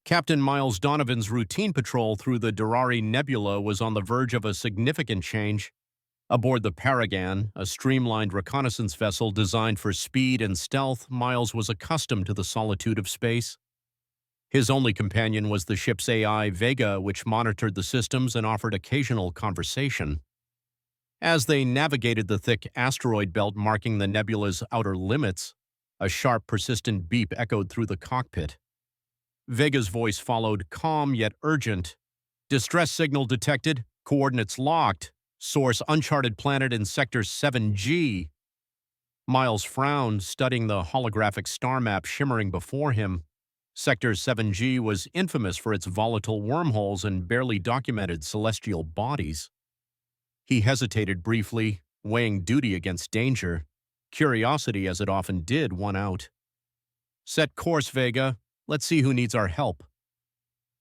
Captain Miles Donovan's routine patrol through the Durari Nebula was on the verge of a significant change. Aboard the Paragon, a streamlined reconnaissance vessel designed for speed and stealth, Miles was accustomed to the solitude of space. His only companion was the ship's AI, Vega, which monitored the systems and offered occasional conversation. As they navigated the thick asteroid belt marking the nebula's outer limits, a sharp, persistent beep echoed through the cockpit. Vega's voice followed, calm yet urgent. "Distress signal detected. Coordinates locked. Source uncharted planet in Sector 7G." Miles frowned, studying the holographic star map shimmering before him. Sector 7G was infamous for its volatile wormholes and barely documented celestial bodies. He hesitated briefly, weighing duty against danger. Curiosity, as it often did, won out. "Set course, Vega. Let's see who needs our help."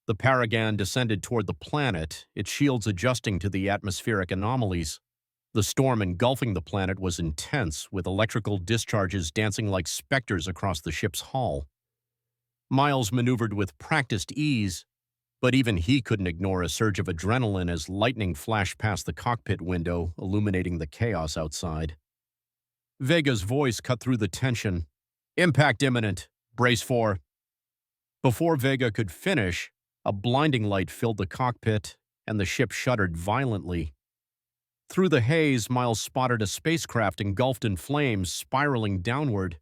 The Paragon descended toward the planet, its shields adjusting to the atmospheric anomalies. The storm engulfing the planet was intense, with electrical discharges dancing like specters across the ship's hull. Miles maneuvered with practiced ease, but even he couldn't ignore a surge of adrenaline as lightning flashed past the cockpit window, illuminating the chaos outside. Vega's voice cut through the tension. "Impact imminent. Brace for..." Before Vega could finish, a blinding light filled the cockpit, and the ship shuddered violently. Through the haze, Miles spotted a spacecraft engulfed in flames, spiraling downward.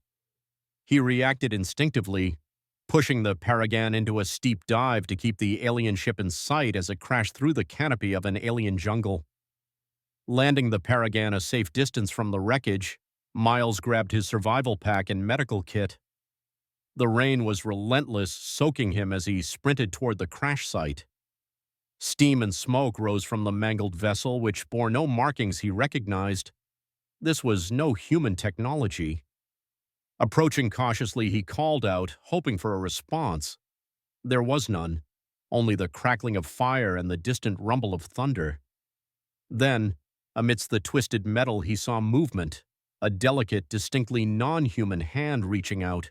He reacted instinctively, pushing the Paragon into a steep dive to keep the alien ship in sight as it crashed through the canopy of an alien jungle. Landing the Paragon a safe distance from the wreckage, Miles grabbed his survival pack and medical kit. The rain was relentless, soaking him as he sprinted toward the crash site. Steam and smoke rose from the mangled vessel, which bore no markings he recognized. This was no human technology. Approaching cautiously, he called out, hoping for a response. There was none, only the crackling of fire and the distant rumble of thunder. Then, amidst the twisted metal, he saw movement, a delicate, distinctly non-human hand reaching out.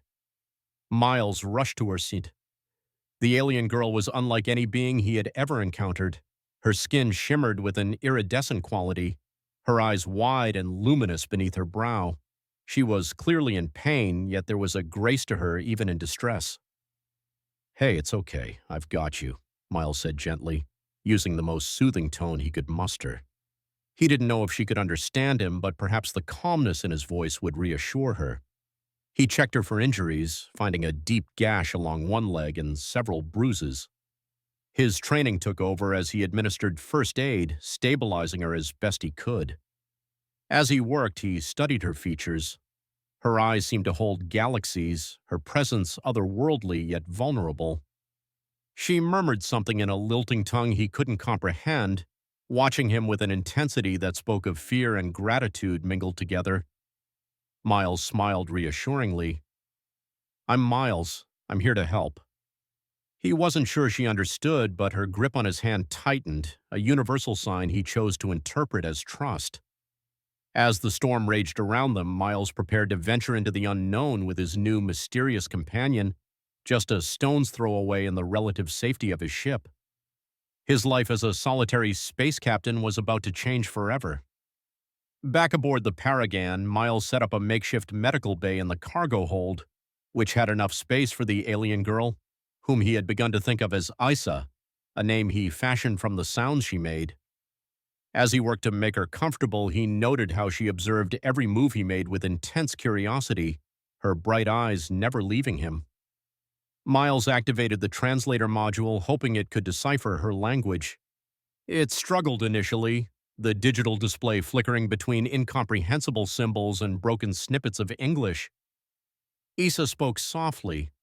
Miles rushed to her seat. The alien girl was unlike any being he had ever encountered. Her skin shimmered with an iridescent quality, her eyes wide and luminous beneath her brow. She was clearly in pain, yet there was a grace to her even in distress. "Hey, it's okay. I've got you," Miles said gently, using the most soothing tone he could muster. He didn't know if she could understand him, but perhaps the calmness in his voice would reassure her. He checked her for injuries, finding a deep gash along one leg and several bruises. His training took over as he administered first aid, stabilizing her as best he could. As he worked, he studied her features. Her eyes seemed to hold galaxies, her presence otherworldly yet vulnerable. She murmured something in a lilting tongue he couldn't comprehend, watching him with an intensity that spoke of fear and gratitude mingled together. Miles smiled reassuringly. "I'm Miles. I'm here to help." He wasn't sure she understood, but her grip on his hand tightened, a universal sign he chose to interpret as trust. As the storm raged around them, Miles prepared to venture into the unknown with his new mysterious companion, just a stone's throw away in the relative safety of his ship. His life as a solitary space captain was about to change forever. Back aboard the Paragon, Miles set up a makeshift medical bay in the cargo hold, which had enough space for the alien girl, whom he had begun to think of as Isa, a name he fashioned from the sounds she made. As he worked to make her comfortable, he noted how she observed every move he made with intense curiosity, her bright eyes never leaving him. Miles activated the translator module, hoping it could decipher her language. It struggled initially, the digital display flickering between incomprehensible symbols and broken snippets of English. Isa spoke softly,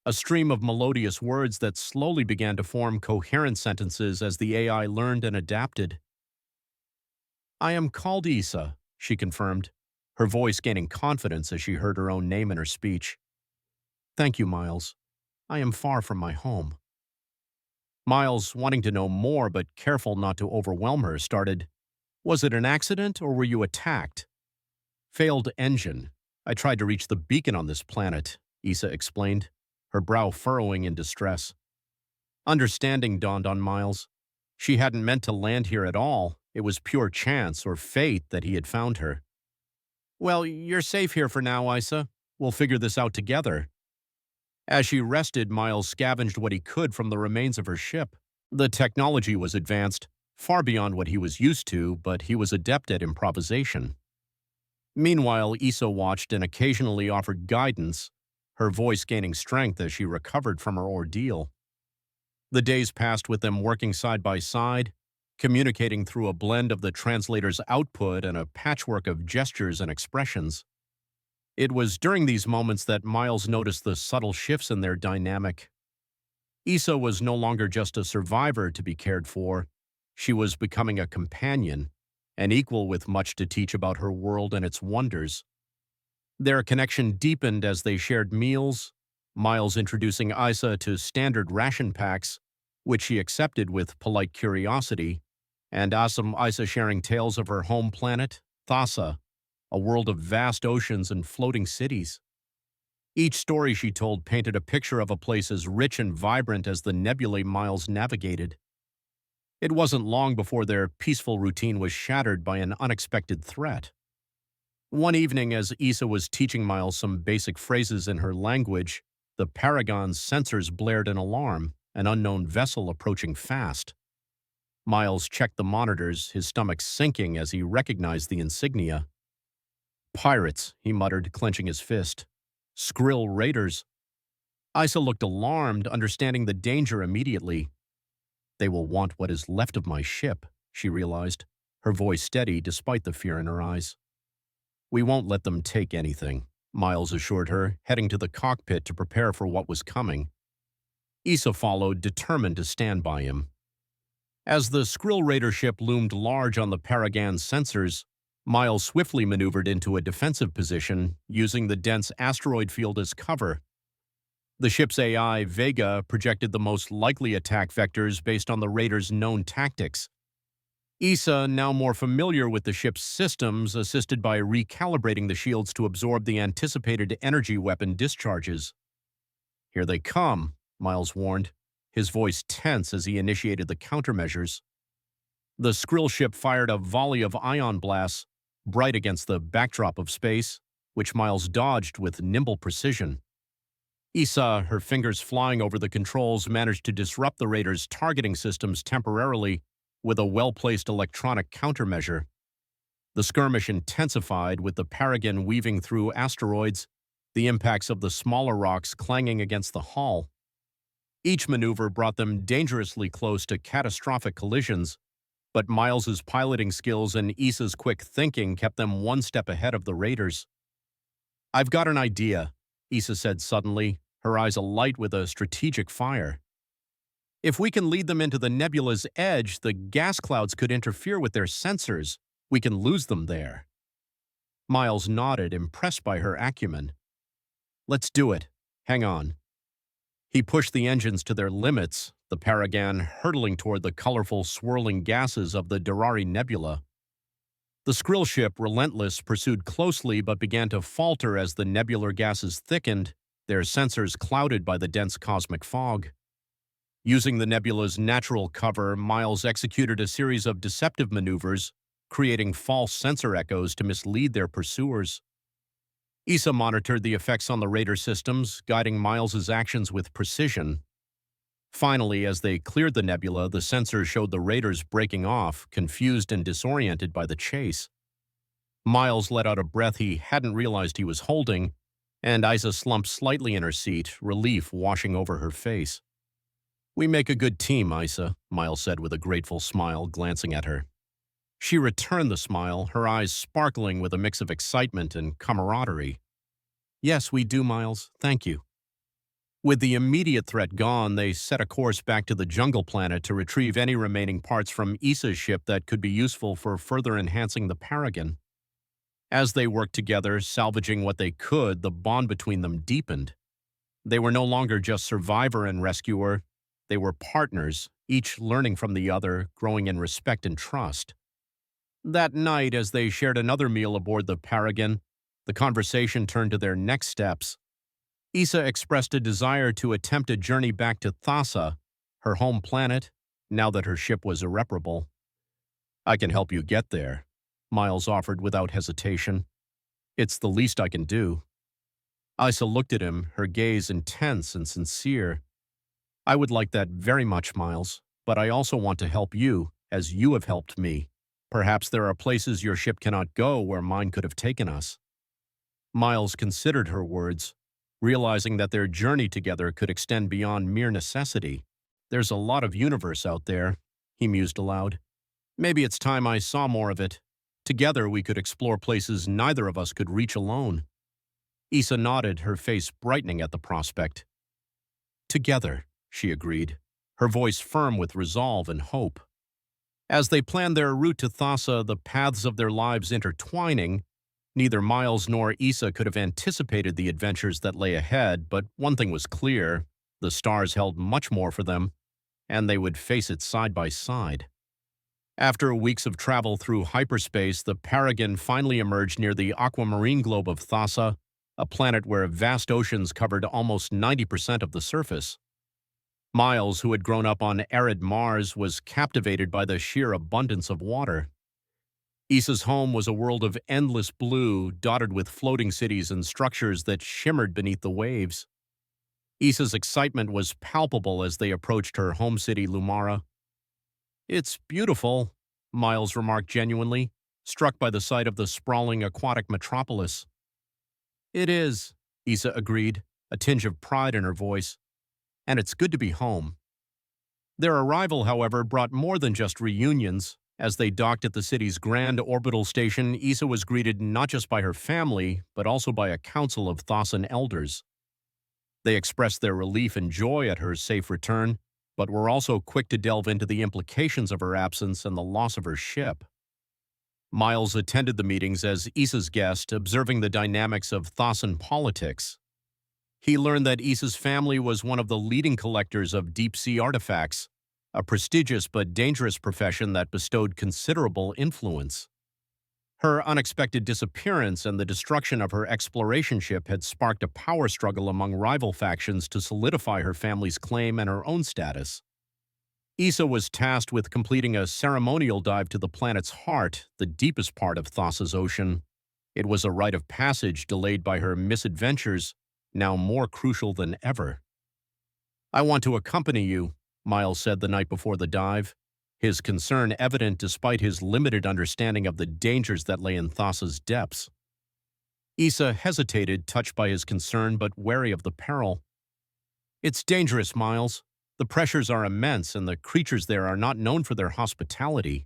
a stream of melodious words that slowly began to form coherent sentences as the AI learned and adapted. "I am called Isa," she confirmed, her voice gaining confidence as she heard her own name in her speech. "Thank you, Miles. I am far from my home." Miles, wanting to know more but careful not to overwhelm her, started, "Was it an accident or were you attacked?" "Failed engine. I tried to reach the beacon on this planet," Isa explained. her brow furrowing in distress. Understanding dawned on Miles. She hadn't meant to land here at all. It was pure chance or fate that he had found her. Well, you're safe here for now, Isa. We'll figure this out together. As she rested, Miles scavenged what he could from the remains of her ship. The technology was advanced, far beyond what he was used to, but he was adept at improvisation. Meanwhile, Isa watched and occasionally offered guidance, her voice gaining strength as she recovered from her ordeal. The days passed with them working side by side, communicating through a blend of the translator's output and a patchwork of gestures and expressions. It was during these moments that Miles noticed the subtle shifts in their dynamic. Isa was no longer just a survivor to be cared for. She was becoming a companion, an equal with much to teach about her world and its wonders. Their connection deepened as they shared meals, Miles introducing Isa to standard ration packs, which she accepted with polite curiosity, and Isa sharing tales of her home planet, Thassa, a world of vast oceans and floating cities. Each story she told painted a picture of a place as rich and vibrant as the nebulae Miles navigated. It wasn't long before their peaceful routine was shattered by an unexpected threat. One evening, as Isa was teaching Miles some basic phrases in her language, the Paragon's sensors blared an alarm, an unknown vessel approaching fast. Miles checked the monitors, his stomach sinking as he recognized the insignia. Pirates, he muttered, clenching his fist. Skrill raiders. Isa looked alarmed, understanding the danger immediately. They will want what is left of my ship, she realized, her voice steady despite the fear in her eyes. We won't let them take anything, Miles assured her, heading to the cockpit to prepare for what was coming. Isa followed, determined to stand by him. As the Skrill Raider ship loomed large on the Paragon's sensors, Miles swiftly maneuvered into a defensive position, using the dense asteroid field as cover. The ship's AI, Vega, projected the most likely attack vectors based on the Raiders' known tactics. Isa, now more familiar with the ship's systems, assisted by recalibrating the shields to absorb the anticipated energy weapon discharges. Here they come, Miles warned, his voice tense as he initiated the countermeasures. The Skrill ship fired a volley of ion blasts, bright against the backdrop of space, which Miles dodged with nimble precision. Isa, her fingers flying over the controls, managed to disrupt the Raiders' targeting systems temporarily with a well-placed electronic countermeasure. The skirmish intensified, with the Paragon weaving through asteroids, the impacts of the smaller rocks clanging against the hull. Each maneuver brought them dangerously close to catastrophic collisions, but Miles's piloting skills and Isa's quick thinking kept them one step ahead of the Raiders. I've got an idea, Isa said suddenly, her eyes alight with a strategic fire. If we can lead them into the nebula's edge, the gas clouds could interfere with their sensors. We can lose them there. Miles nodded, impressed by her acumen. Let's do it. Hang on. He pushed the engines to their limits, the Paragon hurtling toward the colorful, swirling gases of the Durari Nebula. The Skrill ship, relentless, pursued closely but began to falter as the nebular gases thickened, their sensors clouded by the dense cosmic fog. Using the nebula's natural cover, Miles executed a series of deceptive maneuvers, creating false sensor echoes to mislead their pursuers. Isa monitored the effects on the Raider systems, guiding Miles's actions with precision. Finally, as they cleared the nebula, the sensors showed the Raiders breaking off, confused and disoriented by the chase. Miles let out a breath he hadn't realized he was holding, and Isa slumped slightly in her seat, relief washing over her face. We make a good team, Isa, Miles said with a grateful smile, glancing at her. She returned the smile, her eyes sparkling with a mix of excitement and camaraderie. Yes, we do, Miles. Thank you. With the immediate threat gone, they set a course back to the jungle planet to retrieve any remaining parts from Isa's ship that could be useful for further enhancing the Paragon. As they worked together, salvaging what they could, the bond between them deepened. They were no longer just survivor and rescuer. They were partners, each learning from the other, growing in respect and trust. That night, as they shared another meal aboard the Paragon, the conversation turned to their next steps. Issa expressed a desire to attempt a journey back to Thassa, her home planet, now that her ship was irreparable. I can help you get there, Miles offered without hesitation. It's the least I can do. Issa looked at him, her gaze intense and sincere. I would like that very much, Miles, but I also want to help you, as you have helped me. Perhaps there are places your ship cannot go where mine could have taken us. Miles considered her words, realizing that their journey together could extend beyond mere necessity. There's a lot of universe out there, he mused aloud. Maybe it's time I saw more of it. Together we could explore places neither of us could reach alone. Issa nodded, her face brightening at the prospect. Together, she agreed, her voice firm with resolve and hope. As they planned their route to Thassa, the paths of their lives intertwining, neither Miles nor Issa could have anticipated the adventures that lay ahead, but one thing was clear: the stars held much more for them, and they would face it side by side. After weeks of travel through hyperspace, the Paragon finally emerged near the aquamarine globe of Thassa, a planet where vast oceans covered almost 90% of the surface. Miles, who had grown up on arid Mars, was captivated by the sheer abundance of water. Issa's home was a world of endless blue, dotted with floating cities and structures that shimmered beneath the waves. Issa's excitement was palpable as they approached her home city, Lumara. It's beautiful, Miles remarked genuinely, struck by the sight of the sprawling aquatic metropolis. It is, Issa agreed, a tinge of pride in her voice. And it's good to be home. Their arrival, however, brought more than just reunions. As they docked at the city's grand orbital station, Issa was greeted not just by her family, but also by a council of Thassan elders. They expressed their relief and joy at her safe return, but were also quick to delve into the implications of her absence and the loss of her ship. Miles attended the meetings as Issa's guest, observing the dynamics of Thassan politics. He learned that Issa's family was one of the leading collectors of deep-sea artifacts, a prestigious but dangerous profession that bestowed considerable influence. Her unexpected disappearance and the destruction of her exploration ship had sparked a power struggle among rival factions to solidify her family's claim and her own status. Issa was tasked with completing a ceremonial dive to the planet's heart, the deepest part of Thassa's ocean. It was a rite of passage delayed by her misadventures, now more crucial than ever. I want to accompany you, Miles said the night before the dive, his concern evident despite his limited understanding of the dangers that lay in Thassa's depths. Issa hesitated, touched by his concern but wary of the peril. It's dangerous, Miles. The pressures are immense and the creatures there are not known for their hospitality.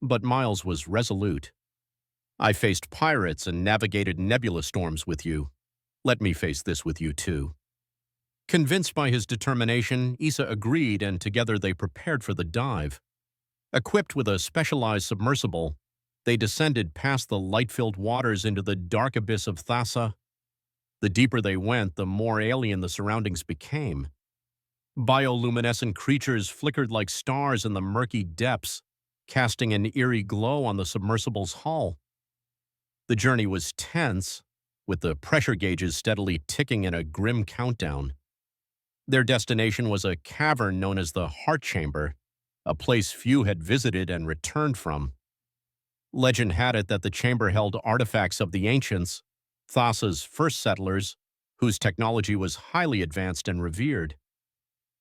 But Miles was resolute. I faced pirates and navigated nebula storms with you. Let me face this with you too. Convinced by his determination, Issa agreed, and together they prepared for the dive. Equipped with a specialized submersible, they descended past the light-filled waters into the dark abyss of Thassa. The deeper they went, the more alien the surroundings became. Bioluminescent creatures flickered like stars in the murky depths, casting an eerie glow on the submersible's hull. The journey was tense, with the pressure gauges steadily ticking in a grim countdown. Their destination was a cavern known as the Heart Chamber, a place few had visited and returned from. Legend had it that the chamber held artifacts of the ancients, Thassa's first settlers, whose technology was highly advanced and revered.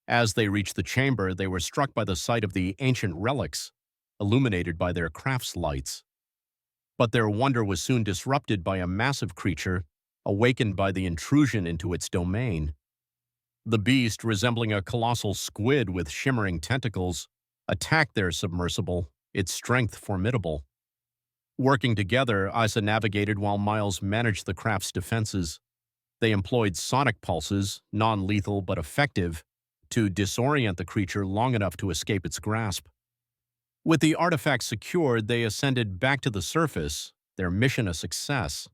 As they reached the chamber, they were struck by the sight of the ancient relics, illuminated by their crafts lights. But their wonder was soon disrupted by a massive creature, awakened by the intrusion into its domain. The beast, resembling a colossal squid with shimmering tentacles, attacked their submersible, its strength formidable. Working together, Issa navigated while Miles managed the craft's defenses. They employed sonic pulses, non-lethal but effective, to disorient the creature long enough to escape its grasp. With the artifact secured, they ascended back to the surface, their mission a success.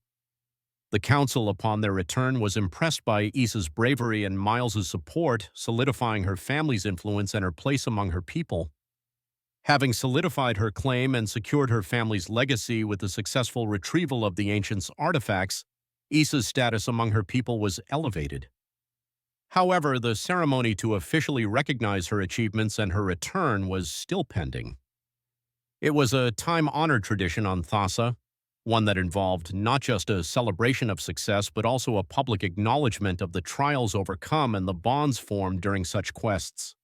The Council, upon their return, was impressed by Issa's bravery and Miles's support, solidifying her family's influence and her place among her people. Having solidified her claim and secured her family's legacy with the successful retrieval of the ancients' artifacts, Issa's status among her people was elevated. However, the ceremony to officially recognize her achievements and her return was still pending. It was a time-honored tradition on Thassa, one that involved not just a celebration of success but also a public acknowledgement of the trials overcome and the bonds formed during such quests.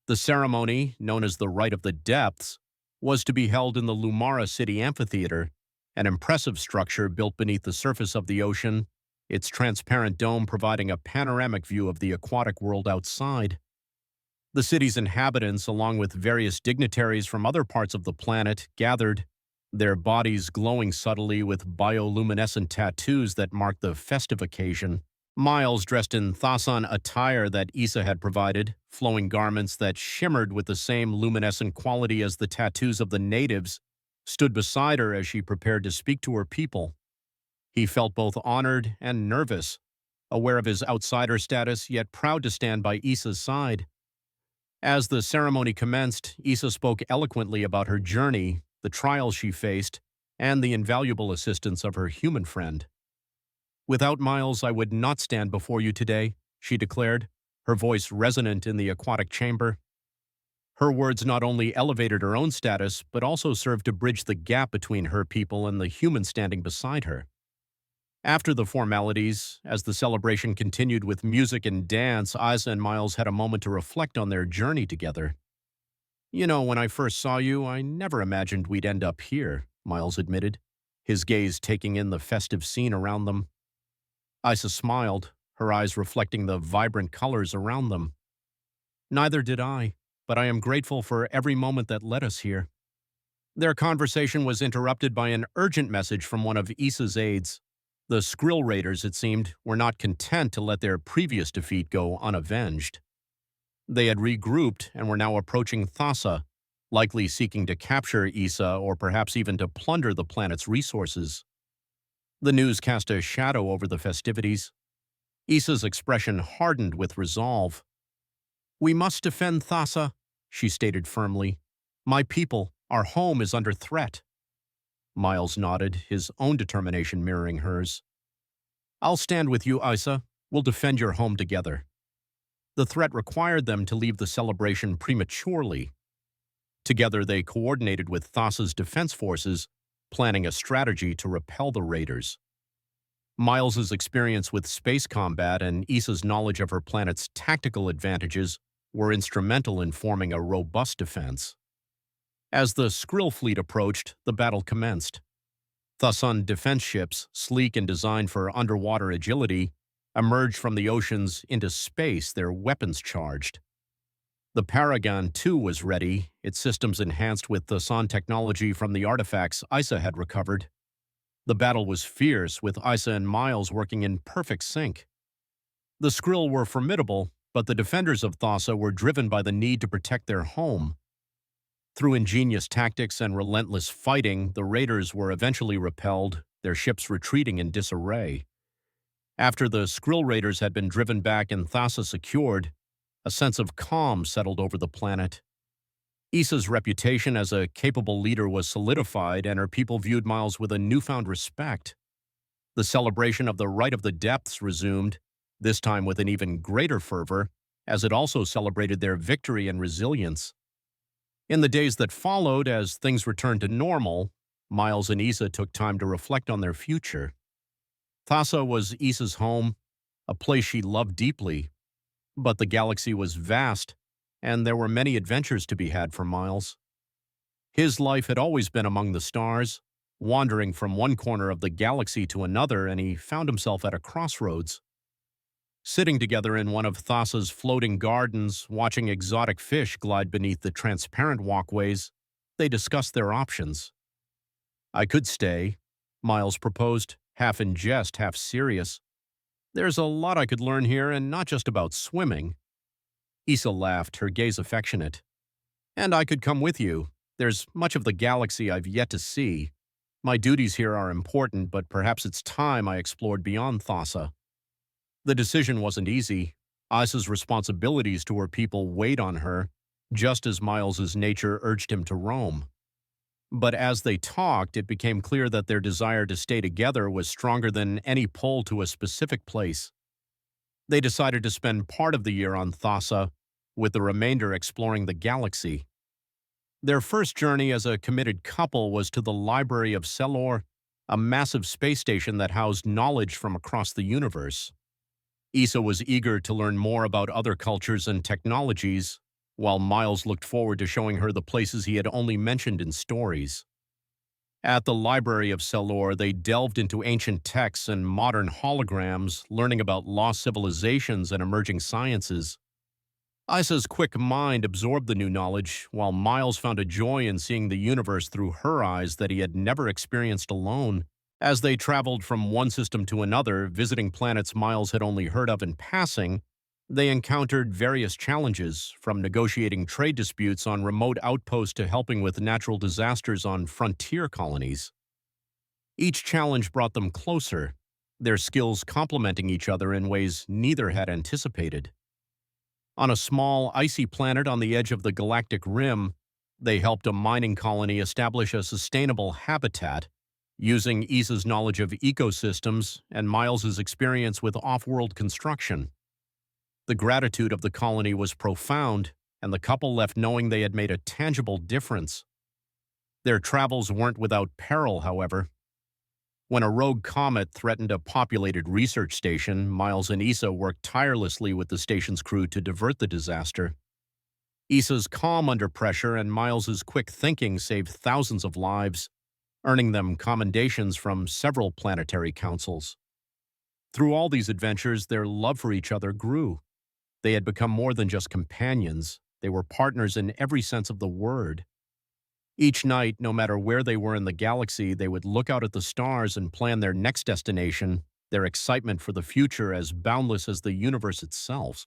The ceremony, known as the Rite of the Depths, was to be held in the Lumara City Amphitheater, an impressive structure built beneath the surface of the ocean, its transparent dome providing a panoramic view of the aquatic world outside. The city's inhabitants, along with various dignitaries from other parts of the planet, gathered, their bodies glowing subtly with bioluminescent tattoos that marked the festive occasion. Miles, dressed in Thassan attire that Issa had provided, flowing garments that shimmered with the same luminescent quality as the tattoos of the natives, stood beside her as she prepared to speak to her people. He felt both honored and nervous, aware of his outsider status, yet proud to stand by Issa's side. As the ceremony commenced, Issa spoke eloquently about her journey, the trials she faced, and the invaluable assistance of her human friend. "Without Miles, I would not stand before you today," she declared, her voice resonant in the aquatic chamber. Her words not only elevated her own status, but also served to bridge the gap between her people and the human standing beside her. After the formalities, as the celebration continued with music and dance, Isa and Miles had a moment to reflect on their journey together. "You know, when I first saw you, I never imagined we'd end up here," Miles admitted, his gaze taking in the festive scene around them. Isa smiled, her eyes reflecting the vibrant colors around them. "Neither did I, but I am grateful for every moment that led us here." Their conversation was interrupted by an urgent message from one of Issa's aides. The Skrill Raiders, it seemed, were not content to let their previous defeat go unavenged. They had regrouped and were now approaching Thassa, likely seeking to capture Issa or perhaps even to plunder the planet's resources. The news cast a shadow over the festivities. Issa's expression hardened with resolve. "We must defend Thassa," she stated firmly. "My people, our home is under threat." Miles nodded, his own determination mirroring hers. "I'll stand with you, Isa. We'll defend your home together." The threat required them to leave the celebration prematurely. Together they coordinated with Thassa's defense forces, planning a strategy to repel the raiders. Miles's experience with space combat and Issa's knowledge of her planet's tactical advantages were instrumental in forming a robust defense. As the Skrill fleet approached, the battle commenced. Thassan defense ships, sleek and designed for underwater agility, emerged from the oceans into space, their weapons charged. The Paragon, too, was ready, its systems enhanced with Thassan technology from the artifacts Issa had recovered. The battle was fierce, with Issa and Miles working in perfect sync. The Skrill were formidable, but the defenders of Thassa were driven by the need to protect their home. Through ingenious tactics and relentless fighting, the raiders were eventually repelled, their ships retreating in disarray. After the Skrill raiders had been driven back and Thassa secured, a sense of calm settled over the planet. Issa's reputation as a capable leader was solidified, and her people viewed Miles with a newfound respect. The celebration of the Rite of the Depths resumed, this time with an even greater fervor, as it also celebrated their victory and resilience. In the days that followed, as things returned to normal, Miles and Issa took time to reflect on their future. Thassa was Issa's home, a place she loved deeply, but the galaxy was vast, and there were many adventures to be had for Miles. His life had always been among the stars, wandering from one corner of the galaxy to another, and he found himself at a crossroads. Sitting together in one of Thassa's floating gardens, watching exotic fish glide beneath the transparent walkways, they discussed their options. "I could stay," Miles proposed, half in jest, half serious. "There's a lot I could learn here, and not just about swimming." Issa laughed, her gaze affectionate. "And I could come with you. There's much of the galaxy I've yet to see. My duties here are important, but perhaps it's time I explored beyond Thassa." The decision wasn't easy. Issa's responsibilities to her people weighed on her, just as Miles's nature urged him to roam. But as they talked, it became clear that their desire to stay together was stronger than any pull to a specific place. They decided to spend part of the year on Thassa, with the remainder exploring the galaxy. Their first journey as a committed couple was to the Library of Selor, a massive space station that housed knowledge from across the universe. Issa was eager to learn more about other cultures and technologies, while Miles looked forward to showing her the places he had only mentioned in stories. At the Library of Selor, they delved into ancient texts and modern holograms, learning about lost civilizations and emerging sciences. Issa's quick mind absorbed the new knowledge, while Miles found a joy in seeing the universe through her eyes that he had never experienced alone. As they traveled from one system to another, visiting planets Miles had only heard of in passing, they encountered various challenges, from negotiating trade disputes on remote outposts to helping with natural disasters on frontier colonies. Each challenge brought them closer, their skills complementing each other in ways neither had anticipated. On a small, icy planet on the edge of the galactic rim, they helped a mining colony establish a sustainable habitat, using Issa's knowledge of ecosystems and Miles's experience with off-world construction. The gratitude of the colony was profound, and the couple left knowing they had made a tangible difference. Their travels weren't without peril, however. When a rogue comet threatened a populated research station, Miles and Issa worked tirelessly with the station's crew to divert the disaster. Issa's calm under pressure and Miles's quick thinking saved thousands of lives, earning them commendations from several planetary councils. Through all these adventures, their love for each other grew. They had become more than just companions. They were partners in every sense of the word. Each night, no matter where they were in the galaxy, they would look out at the stars and plan their next destination, their excitement for the future as boundless as the universe itself.